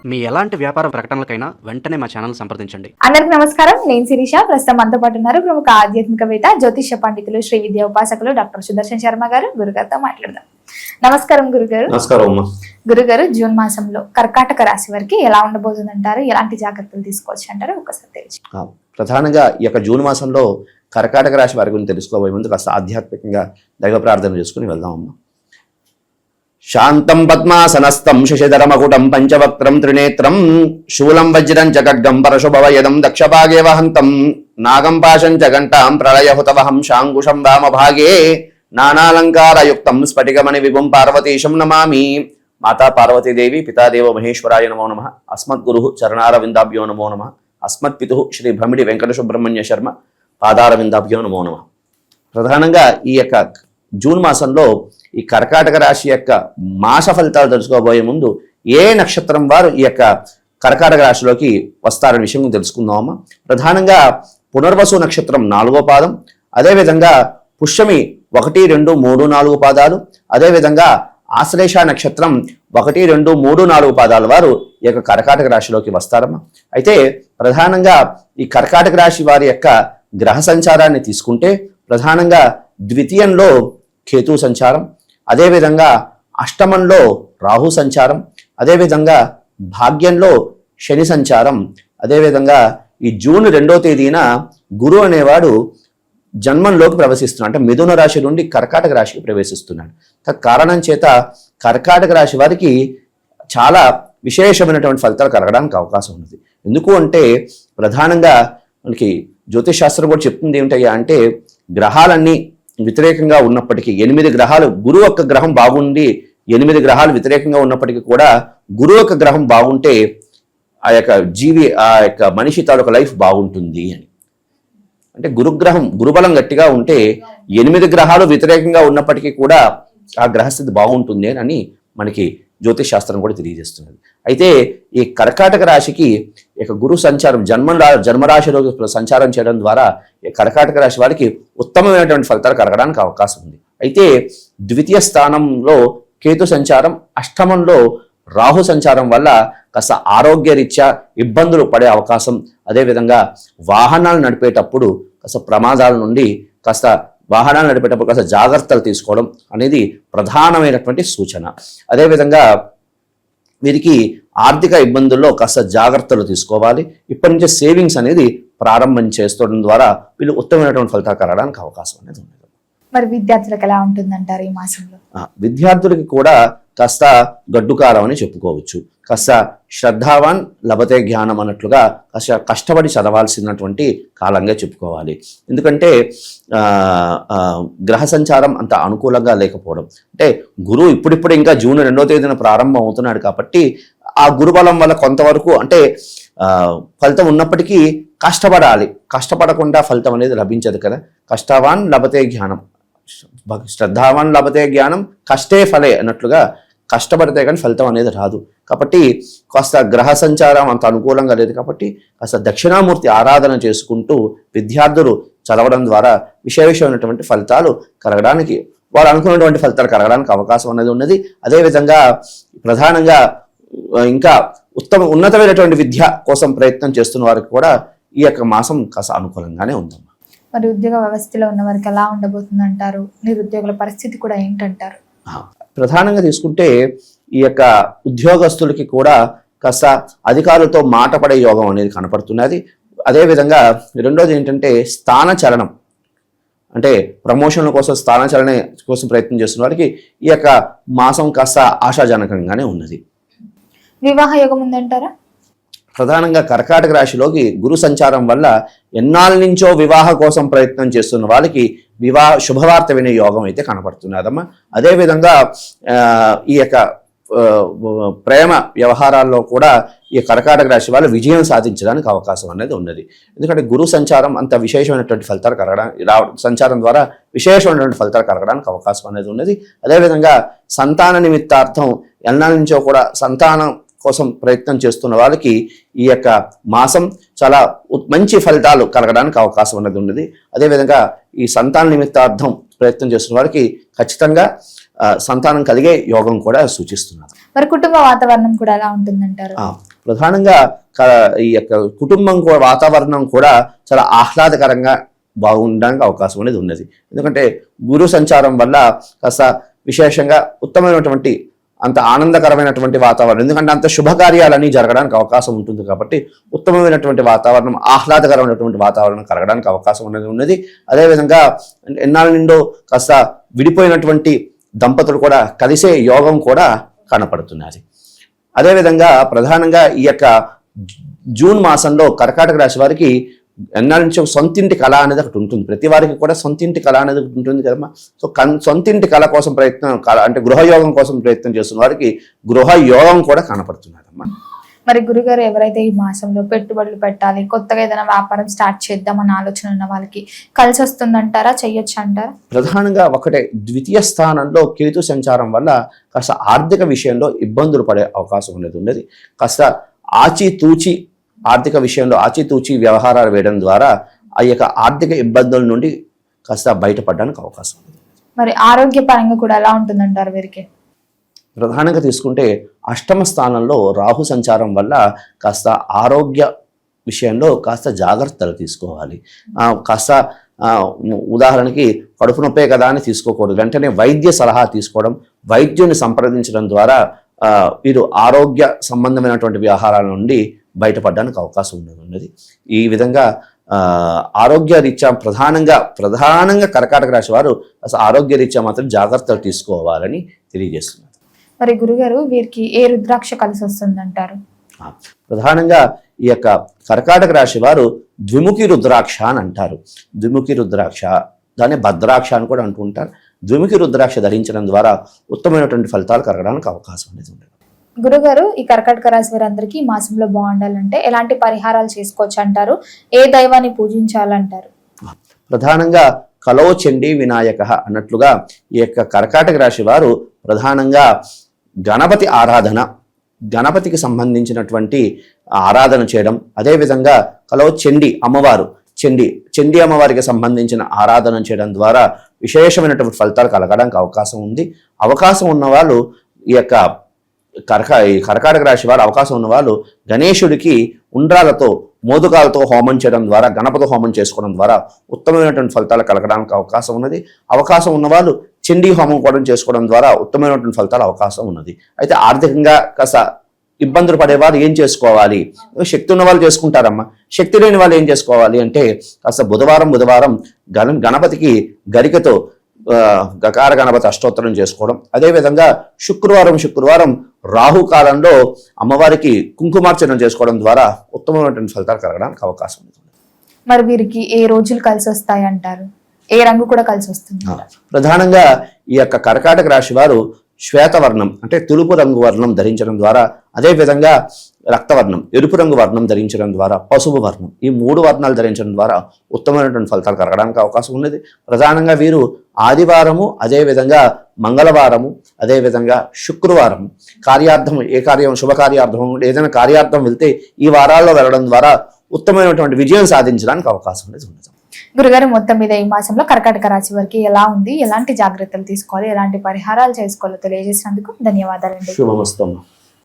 మీ ఎలాంటి వ్యాపార ప్రకటనలకైనా వెంటనే మా ఛానల్ సంప్రదించండి. అందరికి నమస్కారం. నేను శిరీష. ప్రస్తుతం మనతో పాటు ఉన్నారు ప్రముఖ ఆధ్యాత్మికవేత్త, జ్యోతిష్య పండితులు, శ్రీ విద్యా ఉపాసకులు డాక్టర్ సుదర్శన్ శర్మ గారు. గురుగారితో మాట్లాడదాం. నమస్కారం గురుగారు. నమస్కారం. గురుగారు, జూన్ మాసంలో కర్కాటక రాశి వారికి ఎలా ఉండబోతుందంటారు? ఎలాంటి జాగ్రత్తలు తీసుకోవచ్చు అంటారు? ఒకసారి తెలియదు. ప్రధానంగా ఈ యొక్క జూన్ మాసంలో కర్కాటక రాశి వారి గురించి తెలుసుకోబోయే ముందు కాస్త ఆధ్యాత్మికంగా దైవ ప్రార్థన చేసుకుని వెళ్దామమ్మా. శాంతం పద్మాసనస్థం శశిధరమకుటం పంచవక్త్రం త్రినేత్రం శూలం వజ్రం చ ఖడ్గం పరశుభవయదం దక్షభాగే వహంతం నాగం పాశం చ ఘంటాం ప్రళయహుతవహం శాంకుశం వామభాగే నానాలంకారయుక్తం స్ఫటికమణి విభుం పార్వతీశం నమామి. మాతా పార్వతీదేవి, పితాదేవ మహేశ్వరాయ నమో నమః. అస్మద్గురు చరణారవిందాభ్యో నమో నమః. అస్మత్పితు శ్రీ భ్రమిడి వెంకట సుబ్రహ్మణ్య శర్మ పాదారవిందాభ్యో నమో నమః. ప్రధానంగా ఈ యొక్క జూన్ మాసంలో ఈ కర్కాటక రాశి యొక్క మాస ఫలితాలు తెలుసుకోబోయే ముందు ఏ నక్షత్రం వారు ఈ యొక్క కర్కాటక రాశిలోకి వస్తారనే విషయం తెలుసుకుందామమ్మా. ప్రధానంగా పునర్వసు నక్షత్రం 4వ పాదం, అదేవిధంగా పుష్యమి 1, 2, 3, 4 పాదాలు, అదేవిధంగా ఆశ్లేష నక్షత్రం 1, 2, 3, 4 పాదాల వారు ఈ యొక్క కర్కాటక రాశిలోకి వస్తారమ్మా. అయితే ప్రధానంగా ఈ కర్కాటక రాశి వారి యొక్క గ్రహ సంచారాన్ని తీసుకుంటే ప్రధానంగా ద్వితీయంలో కేతు సంచారం, అదేవిధంగా అష్టమంలో రాహు సంచారం, అదేవిధంగా భాగ్యంలో శని సంచారం, అదేవిధంగా ఈ జూన్ 2వ తేదీన గురు అనేవాడు జన్మంలోకి ప్రవేశిస్తున్నాడు. అంటే మిథున రాశి నుండి కర్కాటక రాశికి ప్రవేశిస్తున్నాడు. కారణం చేత కర్కాటక రాశి వారికి చాలా విశేషమైనటువంటి ఫలితాలు కలగడానికి అవకాశం ఉన్నది. ఎందుకు అంటే ప్రధానంగా మనకి జ్యోతిష్ శాస్త్రం కూడా చెప్తుంది ఏమిటయ్యా అంటే, గ్రహాలన్నీ వ్యతిరేకంగా ఉన్నప్పటికీ 8 గ్రహాలు, గురువు యొక్క గ్రహం బాగుండి 8 గ్రహాలు వ్యతిరేకంగా ఉన్నప్పటికీ కూడా గురువు యొక్క గ్రహం బాగుంటే ఆ యొక్క జీవి, ఆ యొక్క మనిషి తాలూకు లైఫ్ బాగుంటుంది అని. అంటే గురుగ్రహం, గురుబలం గట్టిగా ఉంటే 8 గ్రహాలు వ్యతిరేకంగా ఉన్నప్పటికీ కూడా ఆ గ్రహస్థితి బాగుంటుంది అని మనకి జ్యోతిష్ శాస్త్రం కూడా తెలియజేస్తున్నది. అయితే ఈ కర్కాటక రాశికి ఇక గురు సంచారం జన్మరాశిలో సంచారం చేయడం ద్వారా ఈ కర్కాటక రాశి వారికి ఉత్తమమైనటువంటి ఫలితాలు కలగడానికి అవకాశం ఉంది. అయితే ద్వితీయ స్థానంలో కేతు సంచారం, అష్టమంలో రాహు సంచారం వల్ల కాస్త ఆరోగ్యరీత్యా ఇబ్బందులు పడే అవకాశం, అదేవిధంగా వాహనాలు నడిపేటప్పుడు కాస్త ప్రమాదాల నుండి వాహనాలు నడిపేటప్పుడు కాస్త జాగ్రత్తలు తీసుకోవడం అనేది ప్రధానమైనటువంటి సూచన. అదేవిధంగా వీరికి ఆర్థిక ఇబ్బందుల్లో కాస్త జాగ్రత్తలు తీసుకోవాలి. ఇప్పటి నుంచే సేవింగ్స్ అనేది ప్రారంభం చేసుకోవడం ద్వారా వీళ్ళు ఉత్తమమైనటువంటి ఫలితాలు కలగడానికి అవకాశం అనేది ఉంది. మరి విద్యార్థులకు ఎలా ఉంటుందంటారు ఈ మాసంలో? విద్యార్థులకి కూడా కాస్త గడ్డుకాలం అని చెప్పుకోవచ్చు. కాస్త శ్రద్ధావాన్ లభతే జ్ఞానం అన్నట్లుగా కాస్త కష్టపడి చదవాల్సినటువంటి కాలంగా చెప్పుకోవాలి. ఎందుకంటే గ్రహ సంచారం అంత అనుకూలంగా లేకపోవడం, అంటే గురువు ఇప్పుడిప్పుడు ఇంకా జూన్ 2వ తేదీన ప్రారంభం అవుతున్నాడు కాబట్టి ఆ గురుబలం వల్ల కొంతవరకు అంటే ఫలితం ఉన్నప్పటికీ కష్టపడాలి. కష్టపడకుండా ఫలితం అనేది లభించదు కదా. కష్టవాన్ లభతే జ్ఞానం, శ్రద్ధావాన్ లభతే జ్ఞానం కష్టే ఫలే అన్నట్లుగా కష్టపడితే కానీ ఫలితం అనేది రాదు. కాబట్టి కాస్త గ్రహ సంచారం అంత అనుకూలంగా లేదు కాబట్టి కాస్త దక్షిణామూర్తి ఆరాధన చేసుకుంటూ విద్యార్థులు చదవడం ద్వారా విశేషమైనటువంటి ఫలితాలు కలగడానికి, వారు అనుకున్నటువంటి ఫలితాలు కలగడానికి అవకాశం అనేది ఉన్నది. అదేవిధంగా ప్రధానంగా ఇంకా ఉన్నతమైనటువంటి విద్య కోసం ప్రయత్నం చేస్తున్న వారికి కూడా ఈ యొక్క మాసం కాస్త అనుకూలంగానే ఉందమ్మా. మరి ఉద్యోగ వ్యవస్థలో ఉన్న వారికి ఎలా ఉండబోతుంది అంటారు? నిరుద్యోగుల పరిస్థితి కూడా ఏంటంటారు? ప్రధానంగా తీసుకుంటే ఈ యొక్క ఉద్యోగస్తులకి కూడా కాస్త అధికారులతో మాట పడే యోగం అనేది కనపడుతున్నది. అదేవిధంగా రెండోది ఏంటంటే స్థానచలనం, అంటే ప్రమోషన్ల కోసం స్థానచలన కోసం ప్రయత్నం చేస్తున్న వారికి ఈ యొక్క మాసం కాస్త ఆశాజనకంగానే ఉన్నది. వివాహ యోగం ఉందంటారా? ప్రధానంగా కర్కాటక రాశిలోకి గురు సంచారం వల్ల ఎన్నాళ్ళ నుంచో వివాహ కోసం ప్రయత్నం చేస్తున్న వాళ్ళకి శుభవార్త వినే యోగం అయితే కనపడుతున్నదమ్మా. అదేవిధంగా ఈ యొక్క ప్రేమ వ్యవహారాల్లో కూడా ఈ కర్కాటక రాశి వాళ్ళు విజయం సాధించడానికి అవకాశం అనేది ఉన్నది. ఎందుకంటే గురు సంచారం అంత విశేషమైనటువంటి ఫలితాలు సంచారం ద్వారా విశేషమైనటువంటి ఫలితాలు కలగడానికి అవకాశం అనేది ఉన్నది. అదేవిధంగా సంతాన నిమిత్తార్థం ఎన్నాళ్ళ నుంచో కూడా సంతానం కోసం ప్రయత్నం చేస్తున్న వాళ్ళకి ఈ యొక్క మాసం చాలా మంచి ఫలితాలు కలగడానికి అవకాశం అనేది ఉన్నది. అదేవిధంగా ఈ సంతాన నిమిత్తార్థం ప్రయత్నం చేస్తున్న వారికి ఖచ్చితంగా సంతానం కలిగే యోగం కూడా సూచిస్తున్నారు. మరి కుటుంబ వాతావరణం కూడా ఎలా ఉంటుందంటారు? ప్రధానంగా ఈ యొక్క కుటుంబం వాతావరణం కూడా చాలా ఆహ్లాదకరంగా బాగుండడానికి అవకాశం అనేది ఉన్నది. ఎందుకంటే గురు సంచారం వల్ల కాస్త విశేషంగా ఉత్తమమైనటువంటి అంత ఆనందకరమైనటువంటి వాతావరణం, ఎందుకంటే అంత శుభకార్యాలన్నీ జరగడానికి అవకాశం ఉంటుంది కాబట్టి ఉత్తమమైనటువంటి వాతావరణం, ఆహ్లాదకరమైనటువంటి వాతావరణం కలగడానికి అవకాశం అనేది ఉన్నది. అదేవిధంగా ఎన్నాళ్ళ నుండో కాస్త విడిపోయినటువంటి దంపతులు కూడా కలిసే యోగం కూడా కనపడుతున్నది. అదేవిధంగా ప్రధానంగా ఈ యొక్క జూన్ మాసంలో కర్కాటక రాశి వారికి ఎన్నాళ్ళ నుంచి సొంతింటి కళ అనేది ఒకటి ఉంటుంది. ప్రతి వారికి కూడా సొంతింటి కళ అనేది ఒకటి ఉంటుంది కదమ్మా. సో సొంతింటి కళ కోసం అంటే గృహయోగం కోసం ప్రయత్నం చేస్తున్న వారికి గృహయోగం కూడా కనపడుతున్నదమ్మా. మరి గురుగారు, ఎవరైతే ఈ మాసంలో పెట్టుబడులు పెట్టాలి, కొత్తగా ఏదైనా వ్యాపారం స్టార్ట్ చేద్దామన్న ఆలోచన ఉన్న వాళ్ళకి కలిసి వస్తుందంటారా, చెయ్యొచ్చు అంటారా? ప్రధానంగా ఒకటే, ద్వితీయ స్థానంలో కేతు సంచారం వల్ల కాస్త ఆర్థిక విషయంలో ఇబ్బందులు పడే అవకాశం అనేది ఉన్నది. కాస్త ఆచితూచి ఆర్థిక విషయంలో ఆచితూచి వ్యవహారాలు వేయడం ద్వారా ఆ యొక్క ఆర్థిక ఇబ్బందుల నుండి కాస్త బయటపడడానికి అవకాశం ఉంది. మరి ఆరోగ్యపరంగా కూడా ఎలా ఉంటుందంటారు వీరికి? ప్రధానంగా తీసుకుంటే అష్టమ స్థానంలో రాహు సంచారం వల్ల కాస్త ఆరోగ్య విషయంలో కాస్త జాగ్రత్తలు తీసుకోవాలి. కాస్త ఉదాహరణకి కడుపు నొప్పే కదా అని తీసుకోకూడదు. వెంటనే వైద్య సలహా తీసుకోవడం, వైద్యుని సంప్రదించడం ద్వారా వీరు ఆరోగ్య సంబంధమైనటువంటి వ్యవహారాల నుండి బయటపడడానికి అవకాశం ఉన్నది. ఈ విధంగా ఆరోగ్య రీత్యా ప్రధానంగా కర్కాటక రాశి వారు అసలు ఆరోగ్య రీత్యా మాత్రం జాగ్రత్తలు తీసుకోవాలని తెలియజేస్తున్నారు. మరి గురుగారు, వీరికి ఏ రుద్రాక్ష కలిసి వస్తుందంటారు? ప్రధానంగా ఈ యొక్క కర్కాటక రాశి వారు ద్విముఖి రుద్రాక్ష అని అంటారు. ద్విముఖి రుద్రాక్ష, దాన్ని భద్రాక్ష అని కూడా అంటూ ఉంటారు. ద్విముఖి రుద్రాక్ష ధరించడం ద్వారా ఉత్తమమైనటువంటి ఫలితాలు కలగడానికి అవకాశం అనేది ఉంది. గురుగారు, ఈ కర్కాటక రాశి వారందరికీ ఈ మాసంలో బాగుండాలంటే ఎలాంటి పరిహారాలు చేసుకోవచ్చు అంటారు? ఏ దైవాన్ని పూజించాలంటారు? ప్రధానంగా కలో చండీ వినాయక అన్నట్లుగా ఈ యొక్క కర్కాటక రాశి వారు ప్రధానంగా గణపతి ఆరాధన, గణపతికి సంబంధించినటువంటి ఆరాధన చేయడం, అదేవిధంగా కలో చండీ అమ్మవారు, చండీ అమ్మవారికి సంబంధించిన ఆరాధన చేయడం ద్వారా విశేషమైనటువంటి ఫలితాలు కలగడానికి అవకాశం ఉంది. అవకాశం ఉన్న వాళ్ళు ఈ యొక్క కర్కాటక రాశి వారు అవకాశం ఉన్న వాళ్ళు గణేశుడికి ఉండ్రాలతో మోదుకాలతో హోమం చేయడం ద్వారా, గణపతి హోమం చేసుకోవడం ద్వారా ఉత్తమమైనటువంటి ఫలితాలు కలగడానికి అవకాశం ఉన్నది. అవకాశం ఉన్న వాళ్ళు చండీ హోమం కూడా చేసుకోవడం ద్వారా ఉత్తమమైనటువంటి ఫలితాలు అవకాశం ఉన్నది. అయితే ఆర్థికంగా కాస్త ఇబ్బందులు పడేవారు ఏం చేసుకోవాలి? శక్తి ఉన్న వాళ్ళు చేసుకుంటారమ్మా. శక్తి లేని వాళ్ళు ఏం చేసుకోవాలి అంటే కాస్త బుధవారం గణపతికి గరికతో గకార గణపతి అష్టోత్తరం చేసుకోవడం, అదేవిధంగా శుక్రవారం రాహుకాలంలో అమ్మవారికి కుంకుమార్చన చేసుకోవడం ద్వారా ఉత్తమమైనటువంటి ఫలితాలు కలగడానికి అవకాశం ఉంది. మరి వీరికి ఏ రోజులు కలిసి వస్తాయి అంటారు? ఏ రంగు కూడా కలిసి వస్తుంది? ప్రధానంగా ఈ యొక్క కర్కాటక రాశి వారు శ్వేతవర్ణం అంటే తెలుపు రంగు వర్ణం ధరించడం ద్వారా, అదేవిధంగా రక్తవర్ణం ఎరుపు రంగు వర్ణం ధరించడం ద్వారా, పసుపు వర్ణం, ఈ 3 వర్ణాలు ధరించడం ద్వారా ఉత్తమమైనటువంటి ఫలితాలు కలగడానికి అవకాశం ఉన్నది. ప్రధానంగా వీరు ఆదివారము, అదేవిధంగా మంగళవారము, అదేవిధంగా శుక్రవారం శుభకార్యార్థం ఏదైనా కార్యార్థం వెళ్తే ఈ వారాల్లో వెళ్ళడం ద్వారా ఉత్తమమైనటువంటి విజయం సాధించడానికి అవకాశం అనేది ఉన్నది. గురుగారు, మొత్తం మీద ఈ మాసంలో కర్కాటక రాశి వారికి ఎలా ఉంది, ఎలాంటి జాగ్రత్తలు తీసుకోవాలి, ఎలాంటి పరిహారాలు చేసుకోవాలో తెలియజేసినందుకు ధన్యవాదాలండి. శుభమస్తు.